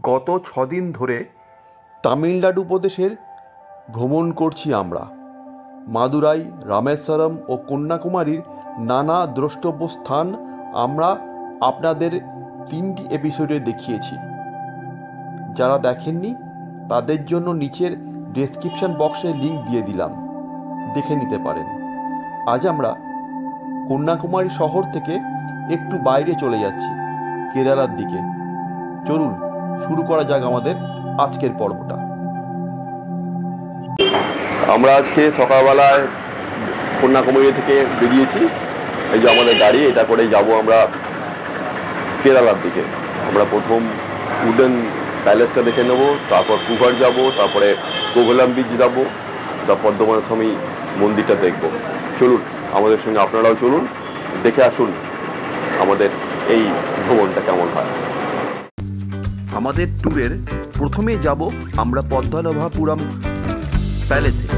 গত 6 দিন ধরে তামিলনাড়ু প্রদেশের ভ্রমণ করছি আমরা। মাদুরাই, রামেশ্বরম ও কন্যাকুমারীর নানা দ্রষ্টব্য স্থান আমরা আপনাদের 3টি এপিসোডে দেখিয়েছি। যারা দেখেননি তাদের জন্য নিচের ডেসক্রিপশন বক্সে লিঙ্ক দিয়ে দিলাম, দেখে নিতে পারেন। আজ আমরা কন্যাকুমারী শহর থেকে একটু বাইরে চলে যাচ্ছি, কেরালার দিকে। চলুন শুরু করা যাক আমাদের আজকের পর্বটা। আমরা আজকে সকালবেলায় কন্যাকুমারী থেকে বেরিয়েছি। এই যে আমাদের গাড়ি, এটা করে যাব আমরা কেরালার দিকে। আমরা প্রথম উডেন প্যালেসটা দেখে নেব, তারপর কুভার যাব, তারপরে কোভালাম বিচ যাব, তারপর পদ্মনাভ স্বামী মন্দিরটা দেখব। চলুন আমাদের সঙ্গে আপনারাও চলুন, দেখে আসুন আমাদের এই ভ্রমণটা কেমন হয়। আমাদের ট্যুরের প্রথমে যাব আমরা পদ্মনাভপুরম প্যালেসে।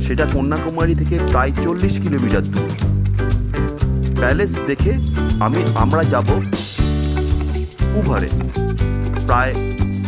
সেটা কন্যাকুমারী থেকে প্রায় 40 কিলোমিটার দূর। প্যালেস দেখে আমরা যাব কুভারে, প্রায়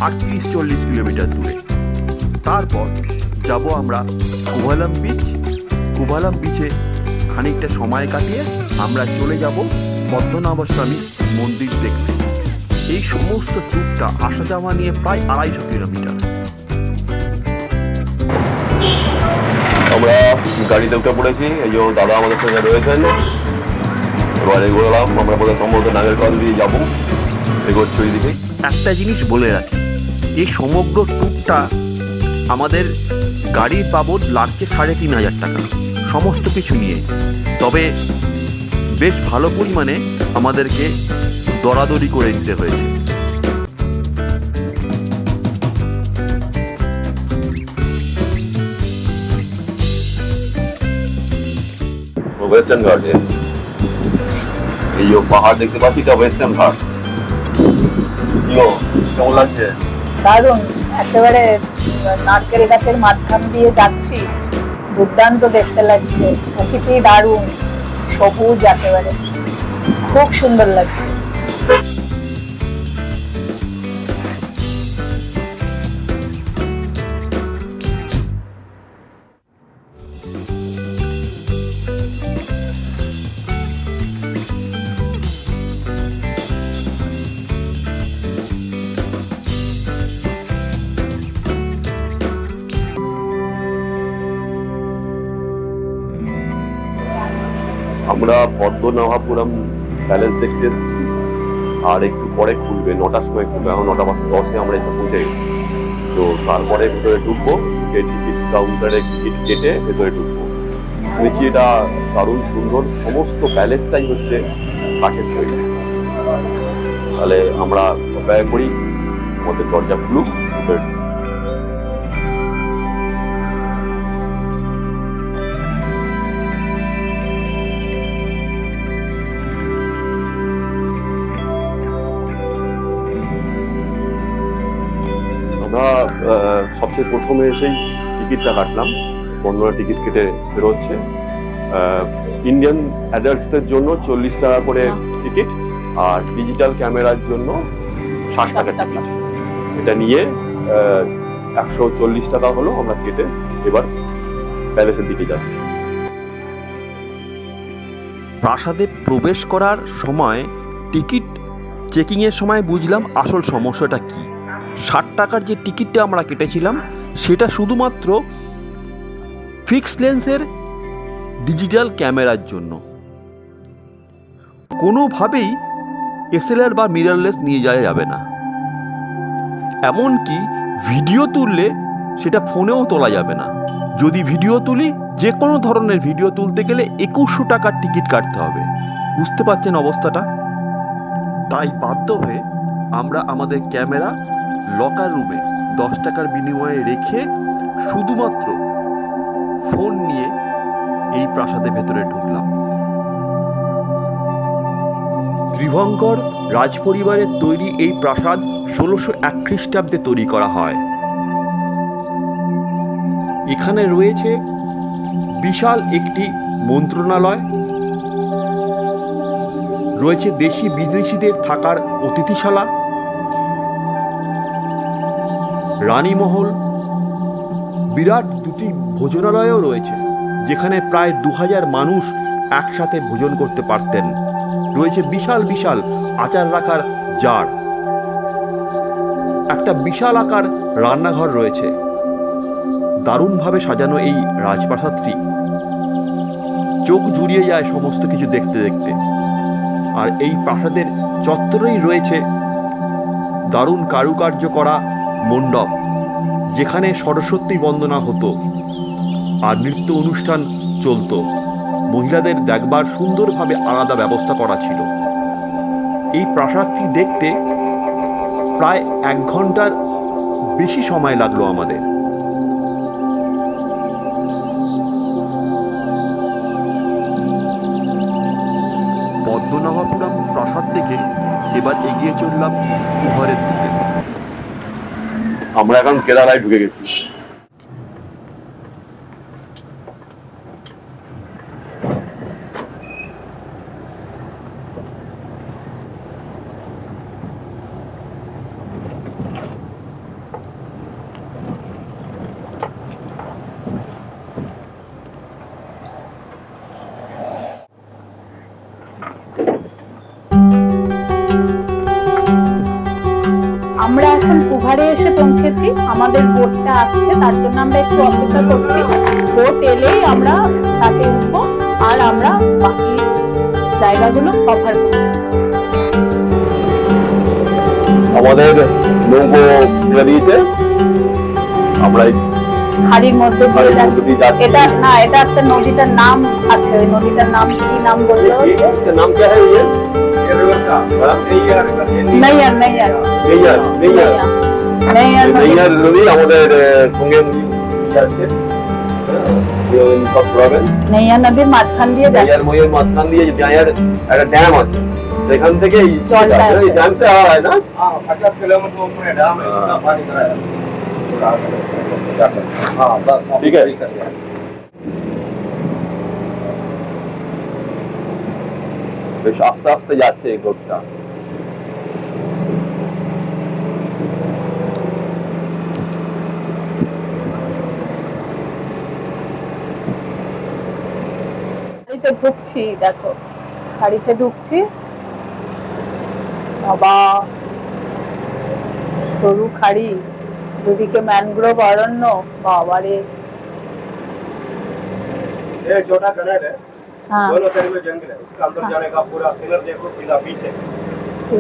38-40 কিলোমিটার দূরে। তারপর যাব আমরা কোভালাম বিচ। কোভালাম বিচে খানিকটা সময় কাটিয়ে আমরা চলে যাব পদ্মনাভ স্বামী মন্দির দেখতে। এই সমস্ত ট্যুরটা আসা যাওয়া নিয়ে প্রায় 250 কিলোমিটার। আমরা গাড়িতে উঠে পড়েছি, এই যে দাদা আমাদের সঙ্গে রয়েছেন। এবার এগোলাম, আমরা বলে সম্ভবত নাগেরকল দিয়ে যাবো, এগোচ্ছি ওই দিকে। একটা জিনিস বলে রাখি, এই সমগ্র ট্যুরটা আমাদের গাড়ির বাবদ লাগছে 3,500 টাকা, সমস্ত কিছু নিয়ে। তবে বেশ ভালো পরিমাণে আমাদেরকে দরাদরি করে দিতে হয়েছে। ওয়েস্টার্ন ঘাটে এই যে পাহাড় দেখতে পাচ্ছি, এটা ওয়েস্টার্ন ঘাট। কেমন লাগছে? দারুণ, একেবারে নারকেল গাছের মাঝখান দিয়ে যাচ্ছি, দুর্দান্ত দেখতে লাগছে। প্রকৃতি দারুণ, সবুজ, একেবারে খুব সুন্দর লাগছে। আমরা পদ্মনাভপুরম প্যালেস দেখতে এসেছি, আর একটু পরে খুলবে, 9টার সময় খুলবে। এখন 9:10 আমরা এসে পৌঁছে গেছি। তো তারপরে ভেতরে ঢুকবো, টিকিট কাউন্টারে টিকিট কেটে ভেতরে ঢুকবো। শুনেছি এটা দারুণ সুন্দর, সমস্ত প্যালেসটাই হচ্ছে কাঠের তৈরি। তাহলে আমরা অপেক্ষা করি, আমাদের দরজা খুলুক, ভেতরে আমরা সবচেয়ে প্রথমে এসেই টিকিটটা কাটলাম। বন্ধুরা টিকিট কেটে বেরোচ্ছে। ইন্ডিয়ান অ্যাডাল্টসদের জন্য 40 টাকা করে টিকিট, আর ডিজিটাল ক্যামেরার জন্য 60 টাকা টিকিট। এটা নিয়ে 140 টাকা হলো। আমরা কেটে এবার প্যালেসের দিকে যাচ্ছি। প্রাসাদে প্রবেশ করার সময় টিকিট চেকিংয়ের সময় বুঝলাম আসল সমস্যাটা কি। 60 টাকার যে টিকিটটা আমরা কেটেছিলাম সেটা শুধুমাত্র ফিক্স লেন্সের ডিজিটাল ক্যামেরার জন্য। কোনোভাবেই এসএলআর বা মিররলেস নিয়ে যাওয়া যাবে না। এমনকি ভিডিও তুললে সেটা ফোনেও তোলা যাবে না। যদি ভিডিও তুলি, যে কোনো ধরনের ভিডিও তুলতে গেলে 2100 টাকার টিকিট কাটতে হবে। বুঝতে পারছেন অবস্থাটা? তাই বাধ্য হয়ে আমরা আমাদের ক্যামেরা লকার রুমে 10 টাকার বিনিময়ে রেখে শুধুমাত্র ফোন নিয়ে এই প্রাসাদের ভেতরে ঢুকলাম। ত্রিভঙ্কর রাজপরিবারের তৈরি এই প্রাসাদ 1601 খ্রিস্টাব্দে তৈরি করা হয়। এখানে রয়েছে বিশাল একটি মন্ত্রণালয়, রয়েছে দেশি বিদেশিদের থাকার অতিথিশালা, রানীমহল, বিরাট দুটি ভোজনালয়ও রয়েছে যেখানে প্রায় 2000 মানুষ একসাথে ভোজন করতে পারতেন। রয়েছে বিশাল বিশাল আচার রাখার জার, একটা বিশাল আকার রান্নাঘর রয়েছে। দারুণভাবে সাজানো এই রাজপ্রাসাদটি চোখ জুড়িয়ে যায় সমস্ত কিছু দেখতে দেখতে। আর এই প্রাসাদের চত্বরেই রয়েছে দারুণ কারুকার্য করা মণ্ডপ, যেখানে সরস্বতী বন্দনা হতো আর নৃত্য অনুষ্ঠান চলতো। মহিলাদের দেখবার সুন্দরভাবে আলাদা ব্যবস্থা করা ছিল। এই প্রাসাদটি দেখতে প্রায় 1 ঘন্টার বেশি সময় লাগলো আমাদের। পদ্মনাভপুরম প্রাসাদ থেকে এবার এগিয়ে চললাম পুহারের দিকে। আমরা এখন কেরালায় ঢুকে গেছি। আমরা এখন পুহারে এসে পৌঁছেছি। আমাদের বোটটা আসছে, তার জন্য আমরা একটু অপেক্ষা করছি। বোট এলেই আমরা তাতে উঠবো আর আমরা বাকি জায়গাগুলো কভার করব। আমাদের নৌকো ছেড়ে দিয়েছে, আমরা এই খাড়ির মধ্যে দিয়ে খাড়ির মধ্যে দিয়ে যাচ্ছি। এটা না, এটা একটা নদীটার নাম আছে। ওই নদীটার নাম কি নাম বললো? নাম क्या है ये? নৈয়ার নৈয়ার নেইয়ার নেইয়ার নৈয়ার নেইয়ার নদী আমাদের সঙ্গে যাচ্ছে। সব ঘোরাবেন। নৈয়ার নদীর মাঝখান দিয়ে নেইয়ার যাচ্ছে। ময়ের মাঝখান দিয়ে নেইয়ার একটা ড্যাম আছে, সেখান থেকে এই জলটা আছে। এই ড্যামটা হয় না? 50 किलोमीटर ऊपर है डैम है, इतना पानी भरा है। हाँ बस ठीक है। বেশ আস্তে আস্তে যাচ্ছে এই বোটটা। খাড়িতে ঢুকছি, দেখো খাড়িতে ঢুকছি। বাবা, সরু খাড়ি, দুদিকে ম্যানগ্রোভ অরণ্য। বাবারে, ये छोटा कनेल है, हाँ दोनों साइड में जंगल है, उसका अंदर जाने का पूरा सिलर देखो, सीधा पीछे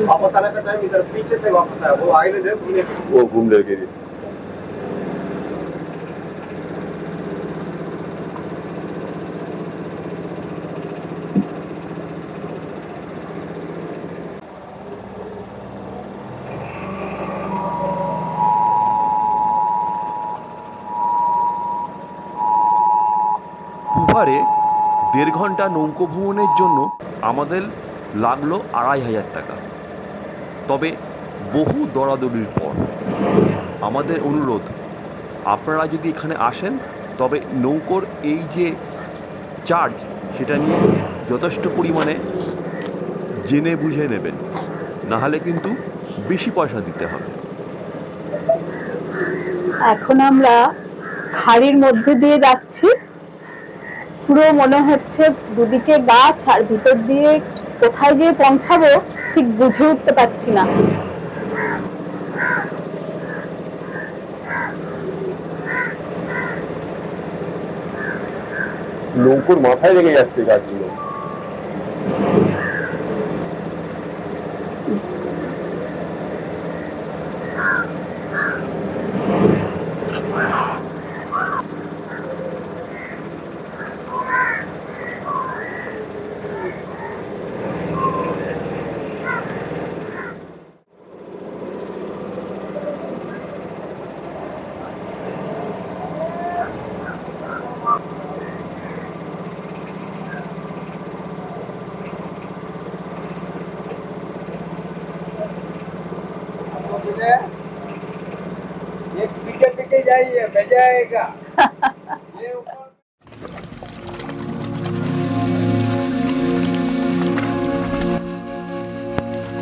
वापस आने का टाइम इधर पीछे से वापस आया, वो आगे दे घूमने के लिए। वो घूम लेके পুহারে 1.5 ঘন্টা নৌকো ভ্রমণের জন্য আমাদের লাগলো 2500 টাকা। তবে বহু দরাদরির পর আমাদের অনুরোধ, আপনারা যদি এখানে আসেন তবে নৌকোর এই যে চার্জ সেটা নিয়ে যথেষ্ট পরিমাণে জেনে বুঝে নেবেন, নাহলে কিন্তু বেশি পয়সা দিতে হবে। এখন আমরা খাড়ির মধ্যে দিয়ে যাচ্ছি। পুরো মনে হচ্ছে দুদিকে গাছ, আর ভিতর দিয়ে কোথায় গিয়ে পৌঁছাবো ঠিক বুঝে উঠতে পারছি না। নৌকোর মাথায় লেগে যাচ্ছে গাছগুলো। एक पीछे पीछे जाइए, बजाएगा ये ऊपर।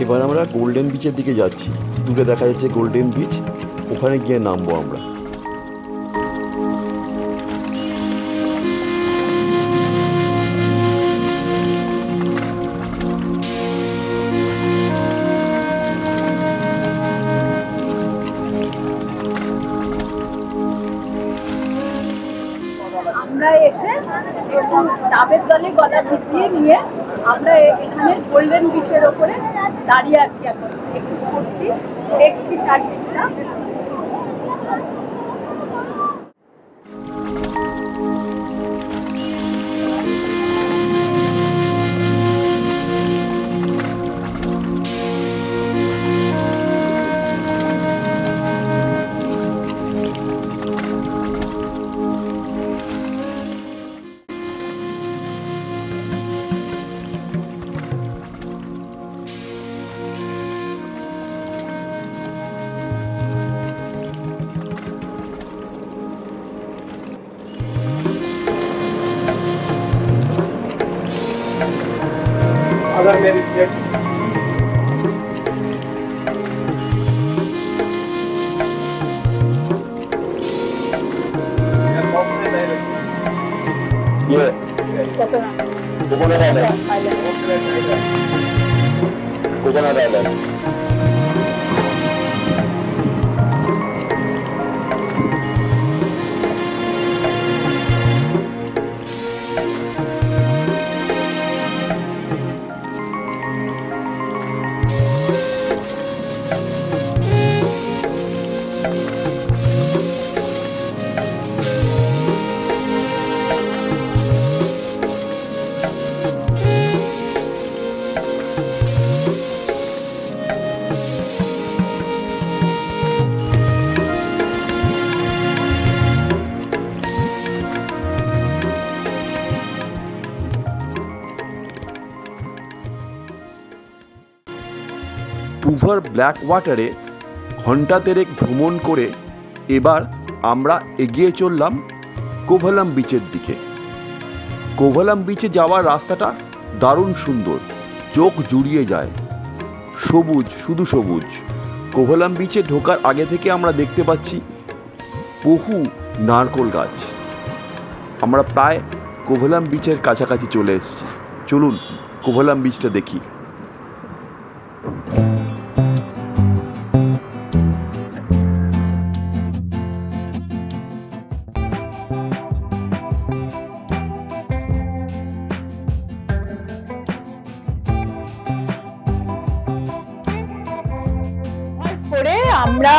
এবার আমরা গোল্ডেন বিচের দিকে যাচ্ছি। দূরে দেখা যাচ্ছে গোল্ডেন বিচ, ওখানে গিয়ে নামবো আমরা। আমরা এসে একটু ডাবের জলে গলা ভিজিয়ে নিয়ে আমরা এখানে গোল্ডেন বিচের ওপরে দাঁড়িয়ে আছি। এখন একটু ঘুরছি, দেখছি চারদিকটা। अगर मेरी प्लेट ये कोकोनट आइलैंड পুভার ব্ল্যাক ওয়াটারে ঘন্টা দেড়েক ভ্রমণ করে এবার আমরা এগিয়ে চললাম কোভালাম বিচের দিকে। কোভালাম বিচে যাওয়ার রাস্তাটা দারুণ সুন্দর, চোখ জুড়িয়ে যায়, সবুজ, শুধু সবুজ। কোভালাম বিচে ঢোকার আগে থেকে আমরা দেখতে পাচ্ছি বহু নারকোল গাছ। আমরা প্রায় কোভালাম বিচের কাছাকাছি চলে এসেছি। চলুন কোভালাম বিচটা দেখি। করে আমরা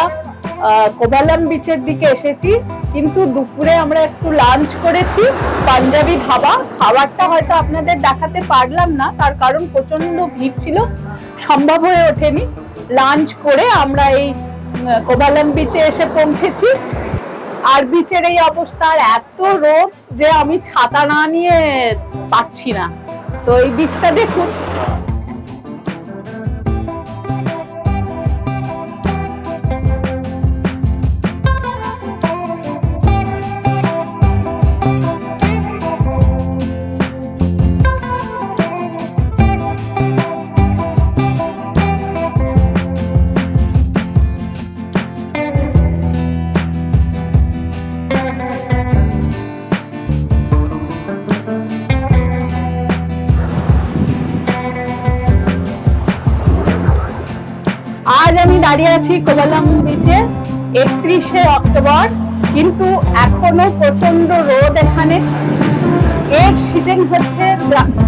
কোভালাম বিচের দিকে এসেছি, কিন্তু দুপুরে আমরা একটু লাঞ্চ করেছি পাঞ্জাবি ধাবা। খাবারটা হয়তো আপনাদের দেখাতে পারলাম না, তার কারণ প্রচন্ড ভিড় ছিল, সম্ভব হয়ে ওঠেনি। লাঞ্চ করে আমরা এই কোভালাম বিচে এসে পৌঁছেছি। আর বিচের এই অবস্থা, আর এত রোদ যে আমি ছাতা না নিয়ে পাচ্ছি না। তো এই বিচটা দেখুন। আজ আমি দাঁড়িয়ে আছি কোভালাম বিচে 31শে অক্টোবর, কিন্তু এখনো প্রচন্ড রোদ এখানে। এর সিজন হচ্ছে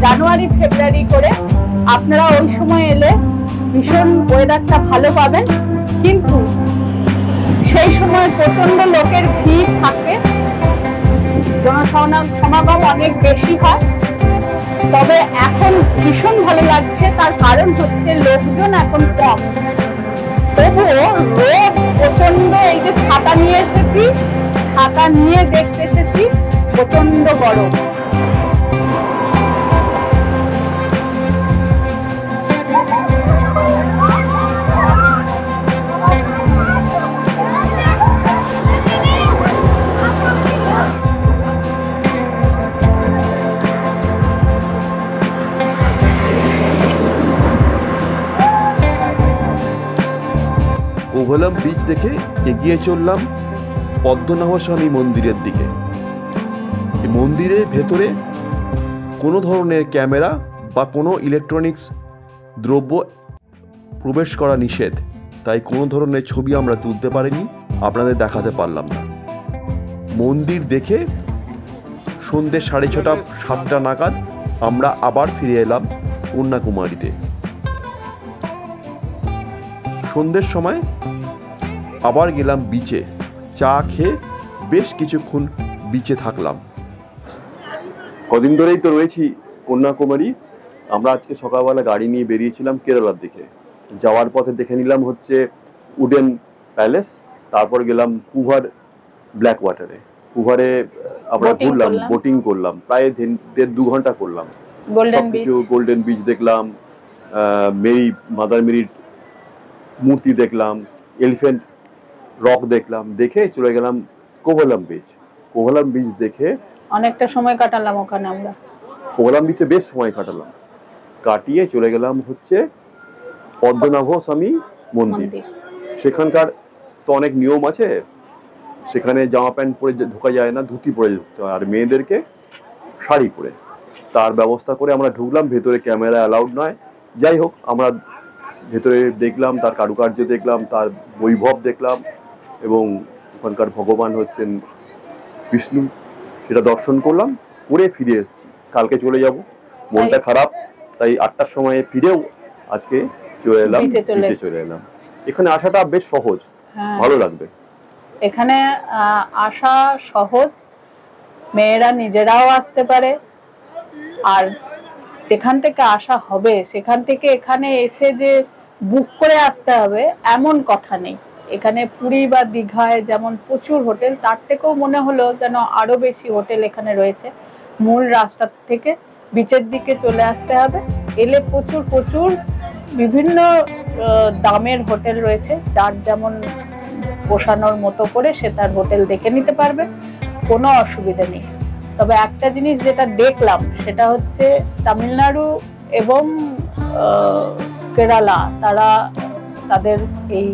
জানুয়ারি ফেব্রুয়ারি করে। আপনারা ওই সময় এলে ভীষণ ওয়েদারটা ভালো পাবেন, কিন্তু সেই সময় প্রচন্ড লোকের ভিড় থাকে, জনসমাগম অনেক বেশি হয়। তবে এখন ভীষণ ভালো লাগছে, তার কারণ হচ্ছে লোকজন এখন কম, তবুও রোদ প্রচন্ড। এই যে ছাতা নিয়ে এসেছি, ছাতা নিয়ে দেখতে এসেছি, প্রচন্ড গরম। কোভালাম বিচ দেখে এগিয়ে চললাম পদ্মনাভ স্বামী মন্দিরের দিকে। এই মন্দিরের ভেতরে কোনো ধরনের ক্যামেরা বা কোনো ইলেকট্রনিক্স দ্রব্য প্রবেশ করা নিষেধ, তাই কোনো ধরনের ছবি আমরা তুলতে পারিনি, আপনাদের দেখাতে পারলাম না। মন্দির দেখে সন্ধ্যে 6:30 7টা নাগাদ আমরা আবার ফিরে এলাম কন্যাকুমারীতে। সন্ধ্যের সময় আবার গেলাম বিচে, চা খেয়ে বেশ কিছুক্ষণ বিচে থাকলাম। কদিন ধরেই তো রয়েছি কন্যাকুমারী। আমরা আজকে সকালবেলা গাড়ি নিয়ে বেরিয়েছিলাম কেরালার দিকে। যাওয়ার পথে দেখে নিলাম হচ্ছে উডেন প্যালেস, তারপর গেলাম কুভার ব্ল্যাক ওয়াটারে। কুভারে আমরা ঘুরলাম, বোটিং করলাম, প্রায় 1.5-2 ঘন্টা করলাম। গোল্ডেন বিচ দেখলাম, মাদার মেরির মূর্তি দেখলাম, এলিফ্যান্ট রক দেখলাম, দেখে চলে গেলাম কোভালাম বিচ। কোভালাম বিচ দেখে অনেকটা সময় কাটালাম ওখানে। আমরা কোভালাম বিচে বেশ সময় কাটালাম, কাটিয়ে চলে গেলাম হচ্ছে পদ্মনাভ স্বামী মন্দির। সেখানকার তো অনেক নিয়ম আছে, সেখানে জামা প্যান্ট পরে ঢোকা যায় না, ধুতি পরে ঢুকতে হয়, আর মেয়েদেরকে শাড়ি পরে। তার ব্যবস্থা করে আমরা ঢুকলাম, ভেতরে ক্যামেরা অ্যালাউড নয়। যাই হোক, আমরা ভেতরে দেখলাম, তার কারুকার্য দেখলাম, তার বৈভব দেখলাম, এবং ওখানকার ভগবান হচ্ছেন বিষ্ণু, সেটা দর্শন করলাম, করে ফিরে এসেছি। কালকে চলে যাব, মনটা খারাপ, তাই 8টার সময় ফিরেও আজকে চলে এলাম, বিচে চলে এলাম। এখানে আসাটা বেশ সহজ, ভালো লাগবে। এখানে আসা সহজ, মেয়েরা নিজেরাও আসতে পারে, আর যেখান থেকে আসা হবে সেখান থেকে এখানে এসে যে বুক করে আসতে হবে এমন কথা নেই। এখানে পুরী বা দীঘায় যেমন প্রচুর হোটেল, তার থেকেও মনে হলো যেন আরো বেশি হোটেল এখানে রয়েছে। মূল রাস্তা থেকে বিচের দিকে চলে আসতে হবে, এলে প্রচুর প্রচুর বিভিন্ন দামের হোটেল রয়েছে, যার যেমন পোষানোর মতো করে সে তার হোটেল দেখে নিতে পারবে, কোনো অসুবিধা নেই। তবে একটা জিনিস যেটা দেখলাম সেটা হচ্ছে তামিলনাড়ু এবং কেরালা তারা তাদের এই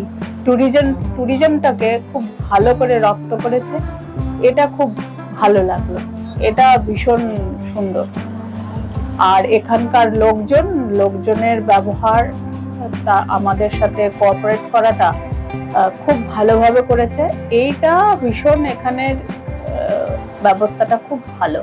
ট্যুরিজমটাকে খুব ভালো করে রপ্ত করেছে। এটা খুব ভালো লাগলো, এটা ভীষণ সুন্দর। আর এখানকার লোকজনের ব্যবহার, আমাদের সাথে কোঅপারেট করাটা খুব ভালোভাবে করেছে। এইটা ভীষণ, এখানের ব্যবস্থাটা খুব ভালো।